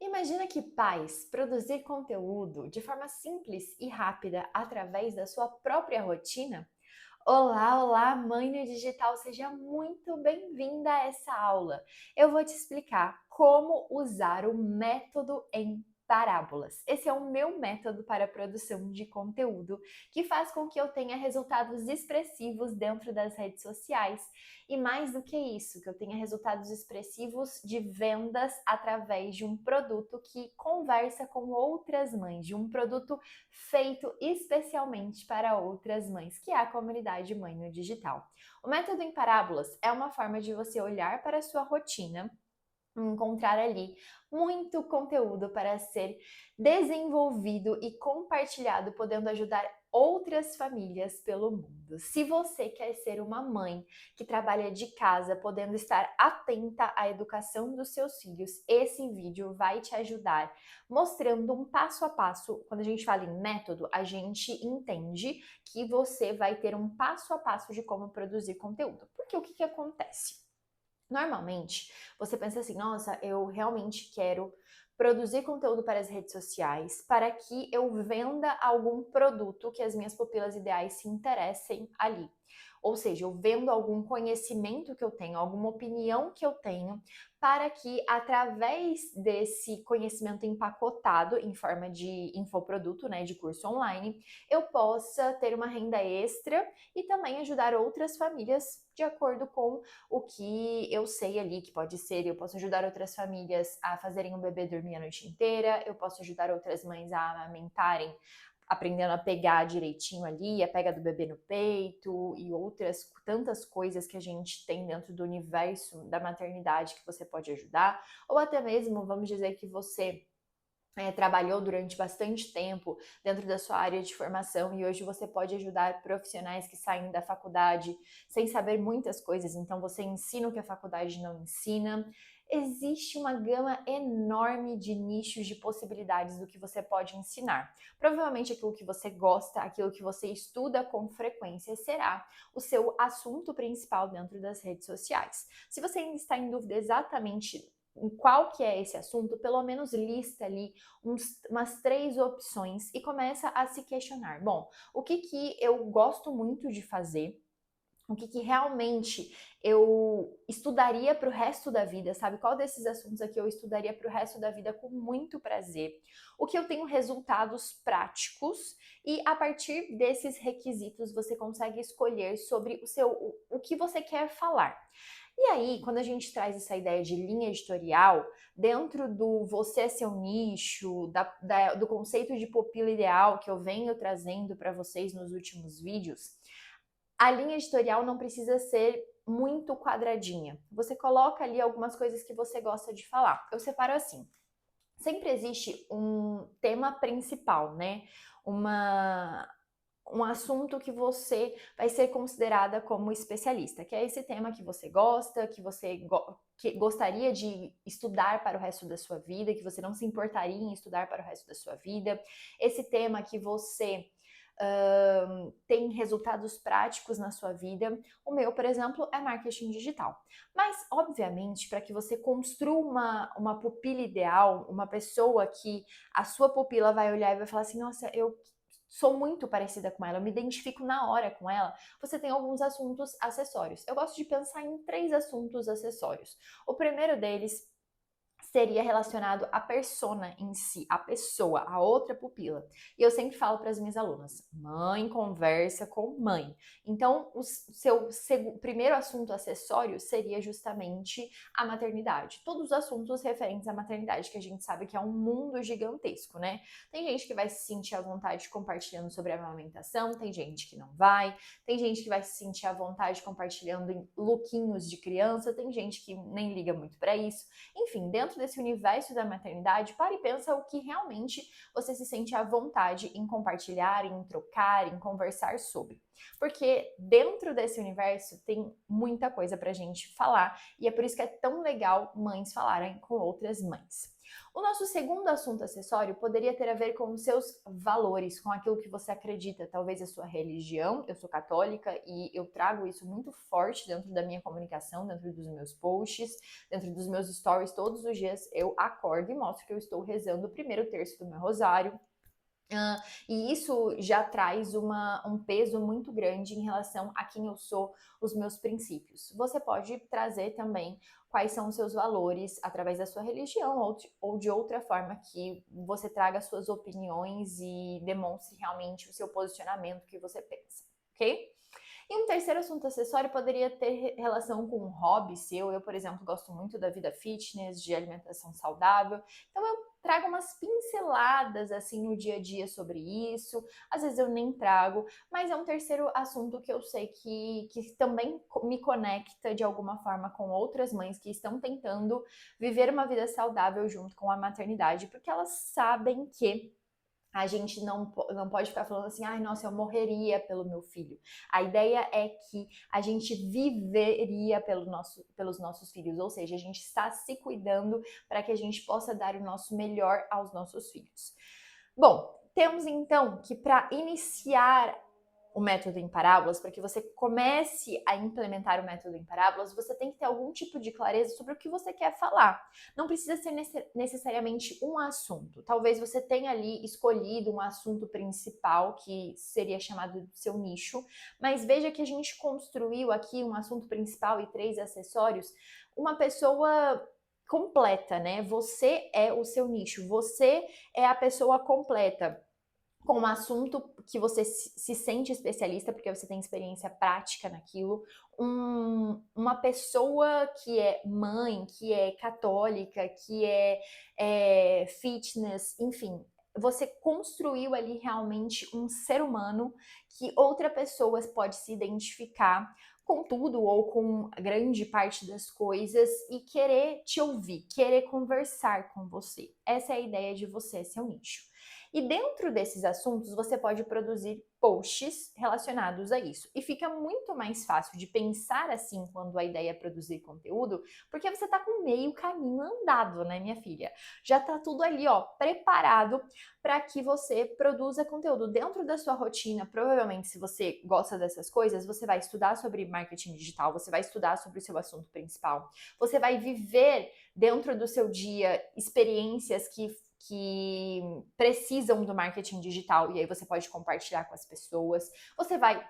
Imagina que paz produzir conteúdo de forma simples e rápida através da sua própria rotina? Olá, olá, mãe no digital, seja muito bem-vinda a essa aula. Eu vou te explicar como usar o método em parábolas. Esse é o meu método para a produção de conteúdo, que faz com que eu tenha resultados expressivos dentro das redes sociais. E mais do que isso, que eu tenha resultados expressivos de vendas através de um produto que conversa com outras mães, de um produto feito especialmente para outras mães, que é a comunidade Mãe no Digital. O método em parábolas é uma forma de você olhar para a sua rotina, encontrar ali muito conteúdo para ser desenvolvido e compartilhado, podendo ajudar outras famílias pelo mundo. Se você quer ser uma mãe que trabalha de casa, podendo estar atenta à educação dos seus filhos, esse vídeo vai te ajudar, mostrando um passo a passo. Quando a gente fala em método, a gente entende que você vai ter um passo a passo de como produzir conteúdo. Porque o que acontece? Normalmente, você pensa assim: nossa, eu realmente quero produzir conteúdo para as redes sociais para que eu venda algum produto que as minhas pupilas ideais se interessem ali. Ou seja, eu vendo algum conhecimento que eu tenho, alguma opinião que eu tenho, para que através desse conhecimento empacotado em forma de infoproduto, né, de curso online, eu possa ter uma renda extra e também ajudar outras famílias de acordo com o que eu sei ali que pode ser. Eu posso ajudar outras famílias a fazerem o bebê dormir a noite inteira, eu posso ajudar outras mães a amamentarem, aprendendo a pegar direitinho ali, a pega do bebê no peito e outras tantas coisas que a gente tem dentro do universo da maternidade que você pode ajudar, ou até mesmo, vamos dizer que você trabalhou durante bastante tempo dentro da sua área de formação e hoje você pode ajudar profissionais que saem da faculdade sem saber muitas coisas, então você ensina o que a faculdade não ensina. Existe uma gama enorme de nichos, de possibilidades do que você pode ensinar. Provavelmente aquilo que você gosta, aquilo que você estuda com frequência será o seu assunto principal dentro das redes sociais. Se você ainda está em dúvida exatamente em qual que é esse assunto, pelo menos lista ali umas 3 opções e começa a se questionar. Bom, o que eu gosto muito de fazer? O que realmente eu estudaria para o resto da vida, sabe? Qual desses assuntos aqui eu estudaria para o resto da vida com muito prazer? O que eu tenho resultados práticos e a partir desses requisitos você consegue escolher sobre o que você quer falar. E aí, quando a gente traz essa ideia de linha editorial, dentro do você é seu nicho, do conceito de pupila ideal que eu venho trazendo para vocês nos últimos vídeos, a linha editorial não precisa ser muito quadradinha. Você coloca ali algumas coisas que você gosta de falar. Eu separo assim. Sempre existe um tema principal, né? Uma, um assunto que você vai ser considerada como especialista, que é esse tema que você gosta, que gostaria de estudar para o resto da sua vida, que você não se importaria em estudar para o resto da sua vida, esse tema que você tem resultados práticos na sua vida. O meu, por exemplo, é marketing digital. Mas, obviamente, para que você construa uma pupila ideal, uma pessoa que a sua pupila vai olhar e vai falar assim: nossa, eu sou muito parecida com ela, eu me identifico na hora com ela, você tem alguns assuntos acessórios. Eu gosto de pensar em 3 assuntos acessórios. O primeiro deles seria relacionado à persona em si, a pessoa, a outra pupila. E eu sempre falo para as minhas alunas: mãe conversa com mãe. Então, o seu primeiro assunto acessório seria justamente a maternidade. Todos os assuntos referentes à maternidade, que a gente sabe que é um mundo gigantesco, né? Tem gente que vai se sentir à vontade compartilhando sobre a amamentação, tem gente que não vai, tem gente que vai se sentir à vontade compartilhando em lookinhos de criança, tem gente que nem liga muito para isso. Enfim, dentro desse universo da maternidade, pare e pensa o que realmente você se sente à vontade em compartilhar, em trocar, em conversar sobre. Porque dentro desse universo tem muita coisa pra gente falar e é por isso que é tão legal mães falarem com outras mães. O nosso segundo assunto acessório poderia ter a ver com os seus valores, com aquilo que você acredita, talvez a sua religião. Eu sou católica e eu trago isso muito forte dentro da minha comunicação, dentro dos meus posts, dentro dos meus stories. Todos os dias eu acordo e mostro que eu estou rezando o primeiro terço do meu rosário. E isso já traz um peso muito grande em relação a quem eu sou, os meus princípios. Você pode trazer também quais são os seus valores através da sua religião ou de outra forma que você traga suas opiniões e demonstre realmente o seu posicionamento que você pensa, ok? E um terceiro assunto acessório poderia ter relação com um hobby seu. Eu, por exemplo, gosto muito da vida fitness, de alimentação saudável. Então eu trago umas pinceladas assim no dia a dia sobre isso. Às vezes eu nem trago, mas é um terceiro assunto que eu sei que também me conecta de alguma forma com outras mães que estão tentando viver uma vida saudável junto com a maternidade, porque elas sabem que a gente não pode ficar falando assim, ai, nossa, eu morreria pelo meu filho. A ideia é que a gente viveria pelos nossos filhos, ou seja, a gente está se cuidando para que a gente possa dar o nosso melhor aos nossos filhos. Bom, temos então que para iniciar o método em parábolas, para que você comece a implementar o método em parábolas, você tem que ter algum tipo de clareza sobre o que você quer falar. Não precisa ser necessariamente um assunto. Talvez você tenha ali escolhido um assunto principal, que seria chamado de seu nicho, mas veja que a gente construiu aqui um assunto principal e 3 acessórios, uma pessoa completa, né? Você é o seu nicho, você é a pessoa completa com um assunto que você se sente especialista, porque você tem experiência prática naquilo, uma pessoa que é mãe, que é católica, que é fitness, enfim, você construiu ali realmente um ser humano que outra pessoa pode se identificar com tudo ou com grande parte das coisas e querer te ouvir, querer conversar com você. Essa é a ideia de você, seu nicho. E dentro desses assuntos, você pode produzir posts relacionados a isso. E fica muito mais fácil de pensar assim quando a ideia é produzir conteúdo, porque você está com meio caminho andado, né, minha filha? Já está tudo ali, ó, preparado para que você produza conteúdo dentro da sua rotina. Provavelmente, se você gosta dessas coisas, você vai estudar sobre marketing digital, você vai estudar sobre o seu assunto principal, você vai viver dentro do seu dia experiências que precisam do marketing digital e aí você pode compartilhar com as pessoas. Você vai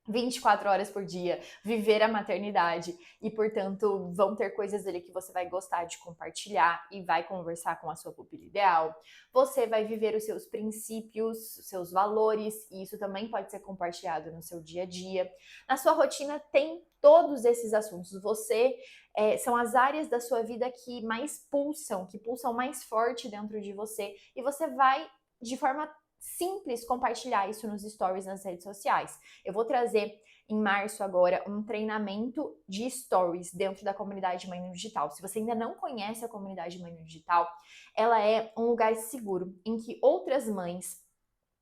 24 horas por dia, viver a maternidade e, portanto, vão ter coisas ali que você vai gostar de compartilhar e vai conversar com a sua pupila ideal. Você vai viver os seus princípios, os seus valores e isso também pode ser compartilhado no seu dia a dia. Na sua rotina tem todos esses assuntos. São as áreas da sua vida que pulsam mais forte dentro de você e você vai de forma simples compartilhar isso nos stories nas redes sociais. Eu vou trazer em março agora um treinamento de stories dentro da comunidade Mãe no Digital. Se você ainda não conhece a comunidade Mãe no Digital, ela é um lugar seguro em que outras mães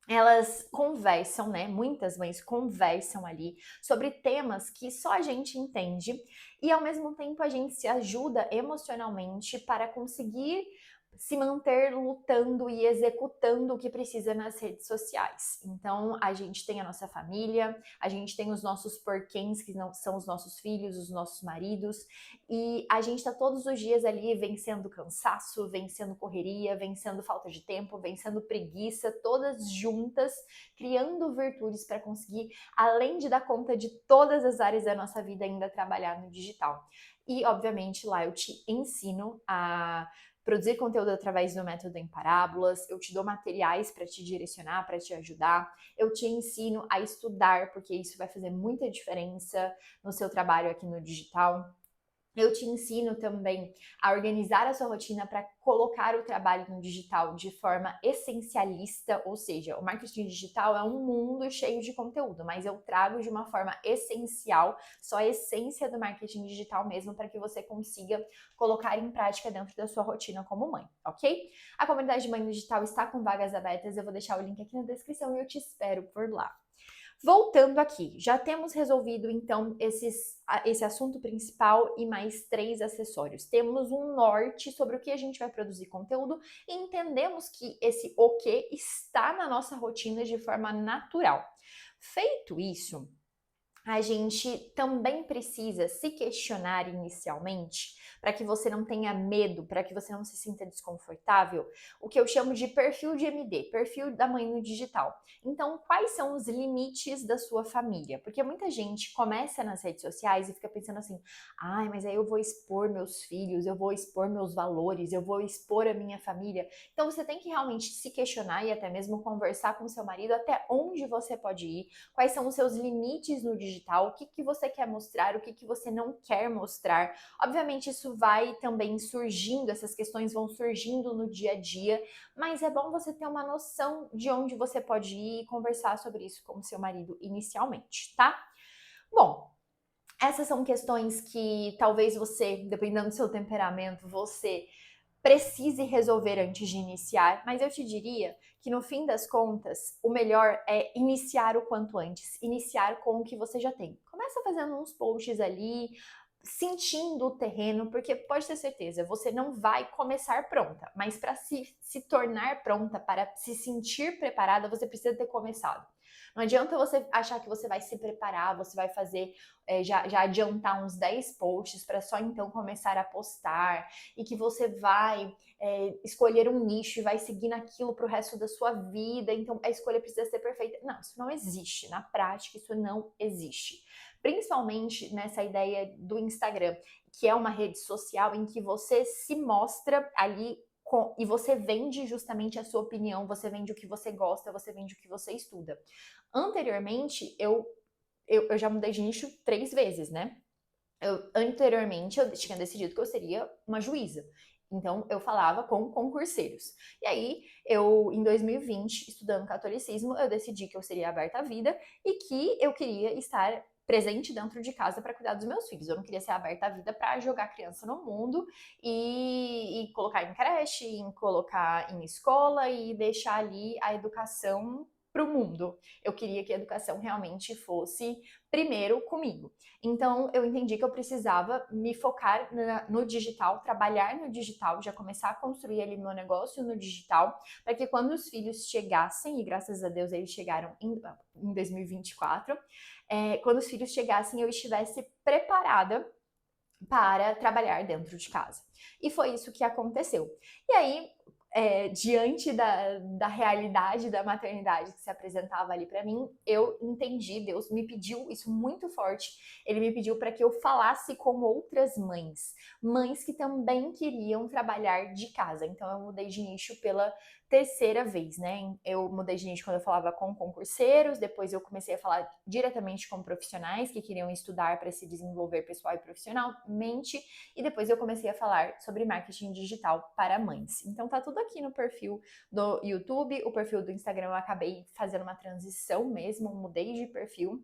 elas conversam, né? Muitas mães conversam ali sobre temas que só a gente entende e ao mesmo tempo a gente se ajuda emocionalmente para conseguir se manter lutando e executando o que precisa nas redes sociais. Então, a gente tem a nossa família, a gente tem os nossos porquês, que não são os nossos filhos, os nossos maridos, e a gente está todos os dias ali vencendo cansaço, vencendo correria, vencendo falta de tempo, vencendo preguiça, todas juntas, criando virtudes para conseguir, além de dar conta de todas as áreas da nossa vida, ainda trabalhar no digital. E, obviamente, lá eu te ensino a produzir conteúdo através do método em parábolas, eu te dou materiais para te direcionar, para te ajudar, eu te ensino a estudar, porque isso vai fazer muita diferença no seu trabalho aqui no digital. Eu te ensino também a organizar a sua rotina para colocar o trabalho no digital de forma essencialista, ou seja, o marketing digital é um mundo cheio de conteúdo, mas eu trago de uma forma essencial, só a essência do marketing digital mesmo, para que você consiga colocar em prática dentro da sua rotina como mãe, ok? A comunidade Mãe no Digital está com vagas abertas, eu vou deixar o link aqui na descrição e eu te espero por lá. Voltando aqui, já temos resolvido então esse assunto principal e mais 3 acessórios. Temos um norte sobre o que a gente vai produzir conteúdo e entendemos que esse o que está na nossa rotina de forma natural. Feito isso, a gente também precisa se questionar inicialmente, para que você não tenha medo, para que você não se sinta desconfortável, o que eu chamo de perfil de MD, perfil da mãe no digital. Então, quais são os limites da sua família? Porque muita gente começa nas redes sociais e fica pensando assim: ai, mas aí eu vou expor meus filhos, eu vou expor meus valores, eu vou expor a minha família. Então, você tem que realmente se questionar e até mesmo conversar com seu marido até onde você pode ir, quais são os seus limites no digital, o que você quer mostrar, o que você não quer mostrar. Obviamente isso vai também surgindo, essas questões vão surgindo no dia a dia, mas é bom você ter uma noção de onde você pode ir e conversar sobre isso com seu marido inicialmente, tá? Bom, essas são questões que talvez você, dependendo do seu temperamento, você precise resolver antes de iniciar, mas eu te diria que no fim das contas, o melhor é iniciar o quanto antes, iniciar com o que você já tem. Começa fazendo uns posts ali, sentindo o terreno, porque pode ter certeza, você não vai começar pronta, mas para se tornar pronta, para se sentir preparada, você precisa ter começado. Não adianta você achar que você vai se preparar, você vai fazer, já adiantar uns 10 posts para só então começar a postar, e que você vai escolher um nicho e vai seguir naquilo para o resto da sua vida, então a escolha precisa ser perfeita. Não, isso não existe. Na prática, isso não existe. Principalmente nessa ideia do Instagram, que é uma rede social em que você se mostra ali e você vende justamente a sua opinião, você vende o que você gosta, você vende o que você estuda. Anteriormente, eu já mudei de nicho 3 vezes, né? Anteriormente, eu tinha decidido que eu seria uma juíza. Então, eu falava com concurseiros. E aí, em 2020, estudando catolicismo, eu decidi que eu seria aberta à vida e que eu queria estar presente dentro de casa para cuidar dos meus filhos. Eu não queria ser aberta à vida para jogar criança no mundo e colocar em creche, colocar em escola e deixar ali a educação para o mundo. Eu queria que a educação realmente fosse primeiro comigo. Então, eu entendi que eu precisava me focar no digital, trabalhar no digital, já começar a construir ali meu negócio no digital, para que quando os filhos chegassem, e graças a Deus eles chegaram em 2024, quando os filhos chegassem eu estivesse preparada para trabalhar dentro de casa. E foi isso que aconteceu. E aí, diante da realidade da maternidade que se apresentava ali para mim, eu entendi, Deus me pediu isso muito forte, ele me pediu para que eu falasse com outras mães, mães que também queriam trabalhar de casa. Então eu mudei de nicho pela terceira vez, né? Eu mudei de nicho quando eu falava com concurseiros, depois eu comecei a falar diretamente com profissionais que queriam estudar para se desenvolver pessoal e profissionalmente, e depois eu comecei a falar sobre marketing digital para mães. Então tá tudo aqui no perfil do YouTube, o perfil do Instagram eu acabei fazendo uma transição mesmo, mudei de perfil.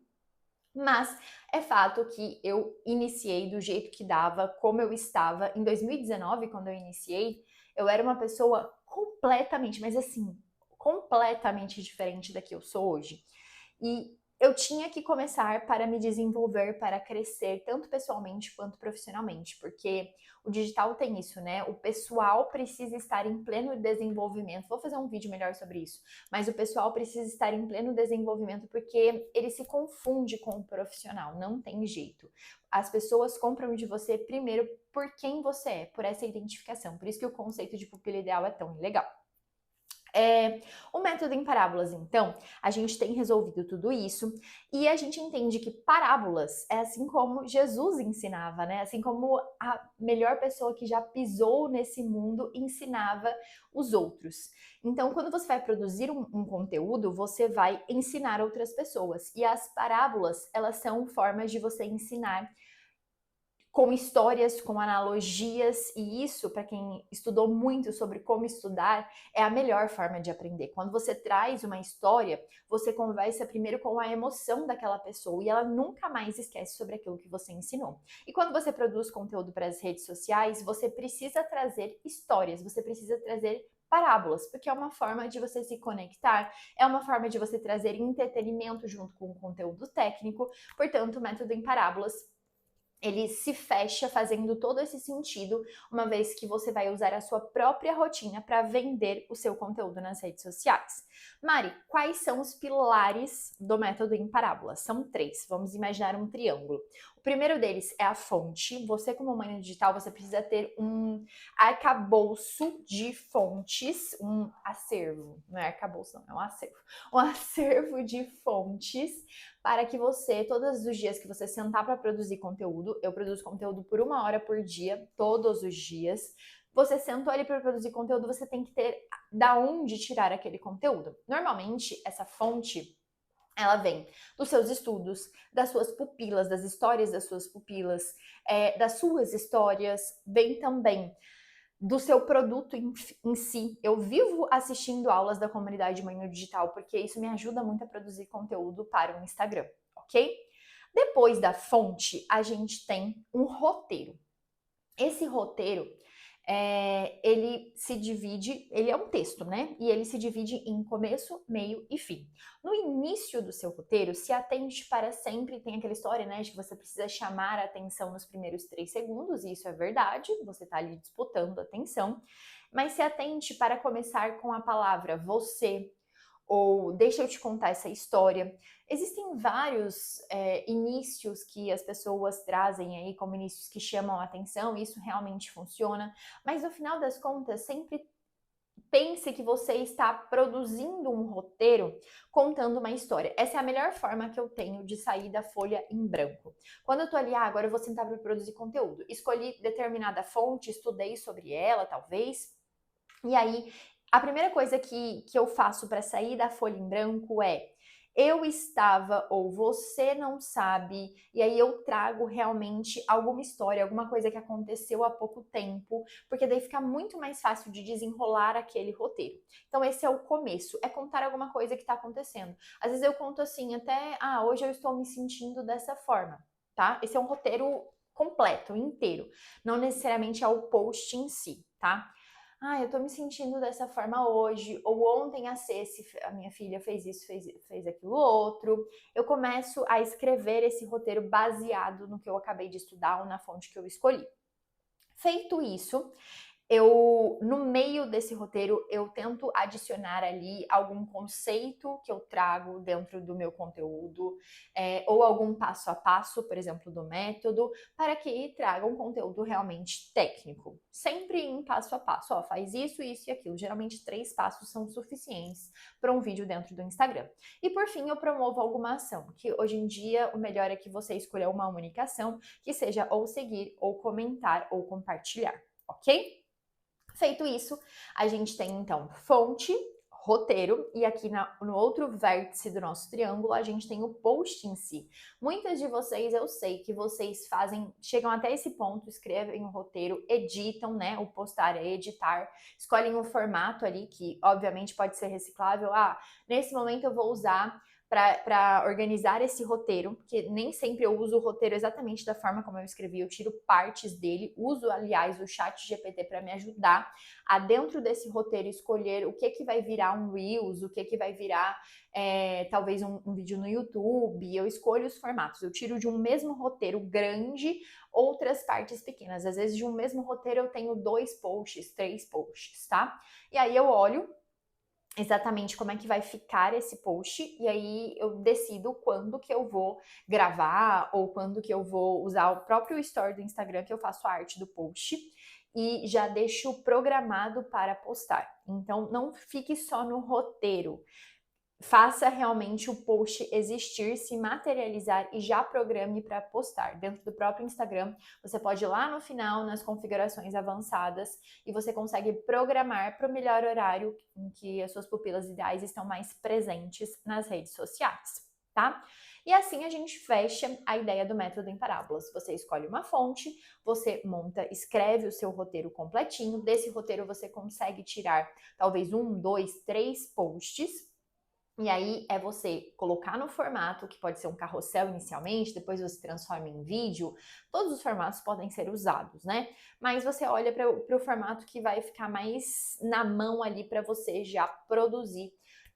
Mas é fato que eu iniciei do jeito que dava, como eu estava. Em 2019, quando eu iniciei, eu era uma pessoa completamente, mas assim, completamente diferente da que eu sou hoje. E eu tinha que começar para me desenvolver, para crescer, tanto pessoalmente quanto profissionalmente, porque o digital tem isso, né? O pessoal precisa estar em pleno desenvolvimento. Vou fazer um vídeo melhor sobre isso, mas o pessoal precisa estar em pleno desenvolvimento porque ele se confunde com o profissional, não tem jeito. As pessoas compram de você primeiro por quem você é, por essa identificação. Por isso que o conceito de pupila ideal é tão legal. O método em parábolas, então, a gente tem resolvido tudo isso e a gente entende que parábolas é assim como Jesus ensinava, né? Assim como a melhor pessoa que já pisou nesse mundo ensinava os outros. Então, quando você vai produzir um conteúdo, você vai ensinar outras pessoas e as parábolas, elas são formas de você ensinar com histórias, com analogias, e isso, para quem estudou muito sobre como estudar, é a melhor forma de aprender. Quando você traz uma história, você conversa primeiro com a emoção daquela pessoa e ela nunca mais esquece sobre aquilo que você ensinou. E quando você produz conteúdo para as redes sociais, você precisa trazer histórias, você precisa trazer parábolas, porque é uma forma de você se conectar, é uma forma de você trazer entretenimento junto com o conteúdo técnico. Portanto, o método em parábolas ele se fecha fazendo todo esse sentido, uma vez que você vai usar a sua própria rotina para vender o seu conteúdo nas redes sociais. Mari, quais são os pilares do método em parábolas? São 3. Vamos imaginar um triângulo. O primeiro deles é a fonte. Você, como mãe digital, você precisa ter um arcabouço de fontes, um acervo. Não é arcabouço, não, é um acervo. Um acervo de fontes para que você, todos os dias que você sentar para produzir conteúdo, eu produzo conteúdo por 1 hora por dia, todos os dias. Você sentou ali para produzir conteúdo, você tem que ter da onde tirar aquele conteúdo. Normalmente, essa fonte ela vem dos seus estudos, das suas pupilas, das histórias das suas pupilas, das suas histórias, vem também do seu produto em si. Eu vivo assistindo aulas da comunidade Mãe no Digital, porque isso me ajuda muito a produzir conteúdo para o Instagram, ok? Depois da fonte, a gente tem um roteiro. Esse roteiro, ele se divide, ele é um texto, né? E ele se divide em começo, meio e fim. No início do seu roteiro, se atente para sempre, tem aquela história, né, de que você precisa chamar a atenção nos primeiros 3 segundos, e isso é verdade, você está ali disputando a atenção, mas se atente para começar com a palavra você, ou deixa eu te contar essa história. Existem vários inícios que as pessoas trazem aí como inícios que chamam a atenção, e isso realmente funciona, mas no final das contas, sempre pense que você está produzindo um roteiro contando uma história. Essa é a melhor forma que eu tenho de sair da folha em branco. Quando eu tô ali, agora eu vou sentar para produzir conteúdo. Escolhi determinada fonte, estudei sobre ela, talvez, e aí a primeira coisa que eu faço para sair da folha em branco é eu estava ou você não sabe, e aí eu trago realmente alguma história, alguma coisa que aconteceu há pouco tempo, porque daí fica muito mais fácil de desenrolar aquele roteiro. Então esse é o começo, é contar alguma coisa que está acontecendo. Às vezes eu conto assim, até, hoje eu estou me sentindo dessa forma, tá? Esse é um roteiro completo, inteiro, não necessariamente é o post em si, tá? Eu tô me sentindo dessa forma hoje, ou ontem a Ceci, a minha filha, fez isso, fez aquilo outro. Eu começo a escrever esse roteiro baseado no que eu acabei de estudar ou na fonte que eu escolhi. Feito isso, no meio desse roteiro, eu tento adicionar ali algum conceito que eu trago dentro do meu conteúdo, ou algum passo a passo, por exemplo, do método, para que traga um conteúdo realmente técnico. Sempre em passo a passo, faz isso, isso e aquilo. Geralmente 3 passos são suficientes para um vídeo dentro do Instagram. E por fim, eu promovo alguma ação, que hoje em dia o melhor é que você escolha uma única ação, que seja ou seguir, ou comentar, ou compartilhar, ok? Feito isso, a gente tem então fonte, roteiro, e aqui no outro vértice do nosso triângulo a gente tem o post em si. Muitas de vocês, eu sei que vocês chegam até esse ponto, escrevem o roteiro, editam, né? O postar é editar, escolhem um formato ali que obviamente pode ser reciclável. Nesse momento eu vou usar para organizar esse roteiro, porque nem sempre eu uso o roteiro exatamente da forma como eu escrevi, eu tiro partes dele, uso, aliás, o chat GPT para me ajudar a, dentro desse roteiro, escolher o que vai virar um Reels, o que vai virar talvez um vídeo no YouTube. Eu escolho os formatos, eu tiro de um mesmo roteiro grande outras partes pequenas. Às vezes de um mesmo roteiro eu tenho 2 posts, 3 posts, tá? E aí eu olho exatamente como é que vai ficar esse post, e aí eu decido quando que eu vou gravar ou quando que eu vou usar o próprio story do Instagram que eu faço a arte do post e já deixo programado para postar. Então não fique só no roteiro. Faça realmente o post existir, se materializar e já programe para postar. Dentro do próprio Instagram, você pode ir lá no final, nas configurações avançadas, e você consegue programar para o melhor horário em que as suas pupilas ideais estão mais presentes nas redes sociais, tá? tá? E assim a gente fecha a ideia do método em parábolas. Você escolhe uma fonte, você monta, escreve o seu roteiro completinho. Desse roteiro você consegue tirar talvez 1, 2, 3 posts. E aí é você colocar no formato, que pode ser um carrossel inicialmente, depois você transforma em vídeo. Todos os formatos podem ser usados, né? Mas você olha para o formato que vai ficar mais na mão ali para você já produzir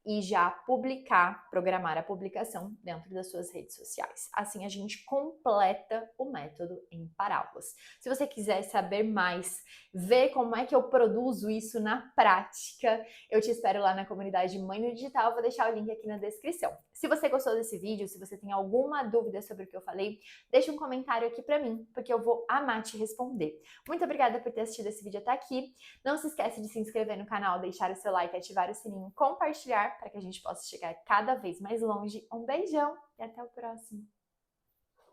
e já publicar, programar a publicação dentro das suas redes sociais. Assim a gente completa o método em parábolas. Se você quiser saber mais, ver como é que eu produzo isso na prática, eu te espero lá na comunidade Mãe no Digital, vou deixar o link aqui na descrição. Se você gostou desse vídeo, se você tem alguma dúvida sobre o que eu falei, deixa um comentário aqui pra mim, porque eu vou amar te responder. Muito obrigada por ter assistido esse vídeo até aqui. Não se esquece de se inscrever no canal, deixar o seu like, ativar o sininho, compartilhar para que a gente possa chegar cada vez mais longe. Um beijão e até o próximo!